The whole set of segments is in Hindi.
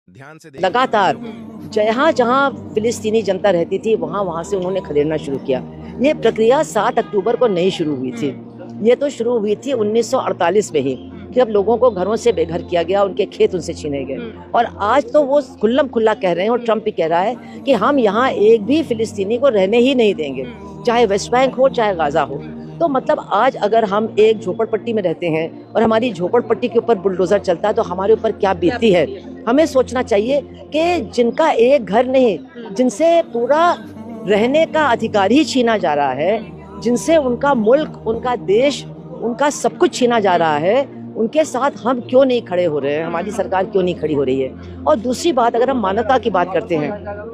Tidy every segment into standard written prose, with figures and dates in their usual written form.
ध्यान से लगातार जहाँ जहाँ फिलिस्तीनी जनता रहती थी वहाँ से उन्होंने खदेड़ना शुरू किया। ये प्रक्रिया 7 अक्टूबर को नहीं शुरू हुई थी, ये तो शुरू हुई थी 1948 में ही, कि अब लोगों को घरों से बेघर किया गया, उनके खेत उनसे छीने गए। और आज तो वो खुल्लम खुल्ला कह रहे हैं, और ट्रम्प भी कह रहा है कि हम यहाँ एक भी फिलिस्तीनी को रहने ही नहीं देंगे, चाहे वेस्ट बैंक हो चाहे गाजा हो। तो मतलब आज अगर हम एक झोपड़पट्टी में रहते हैं और हमारी झोपड़पट्टी के ऊपर बुलडोजर चलता है तो हमारे ऊपर क्या बीतती है। हमें सोचना चाहिए कि जिनका एक घर नहीं, जिनसे पूरा रहने का अधिकार ही छीना जा रहा है, जिनसे उनका मुल्क, उनका देश, उनका सब कुछ छीना जा रहा है, उनके साथ हम क्यों नहीं खड़े हो रहे हैं, हमारी सरकार क्यों नहीं खड़ी हो रही है। और दूसरी बात, अगर हम मानवता की बात करते हैं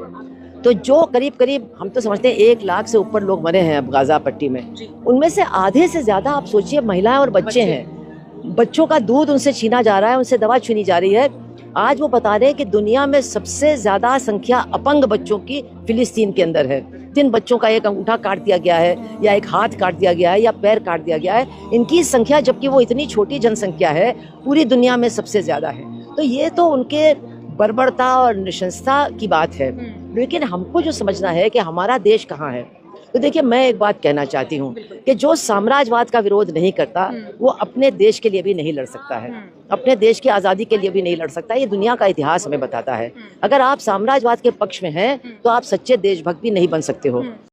तो जो करीब हम तो समझते हैं 1 लाख से ऊपर लोग मरे हैं अब गाजा पट्टी में, उनमें से आधे से ज़्यादा आप सोचिए महिलाएं और बच्चे हैं। बच्चों का दूध उनसे छीना जा रहा है, उनसे दवा छीनी जा रही है। आज वो बता रहे हैं कि दुनिया में सबसे ज़्यादा संख्या अपंग बच्चों की फिलिस्तीन के अंदर है। जिन बच्चों का एक अंगूठा काट दिया गया है, या एक हाथ काट दिया गया है, या पैर काट दिया गया है, इनकी संख्या, जबकि वो इतनी छोटी जनसंख्या है, पूरी दुनिया में सबसे ज़्यादा है। तो ये तो उनके बर्बरता और नृशंसता की बात है। लेकिन हमको जो समझना है कि हमारा देश कहाँ है। तो देखिए, मैं एक बात कहना चाहती हूँ कि जो साम्राज्यवाद का विरोध नहीं करता वो अपने देश के लिए भी नहीं लड़ सकता है, अपने देश की आज़ादी के लिए भी नहीं लड़ सकता। ये दुनिया का इतिहास हमें बताता है। अगर आप साम्राज्यवाद के पक्ष में हैं तो आप सच्चे देशभक्त भी नहीं बन सकते हो।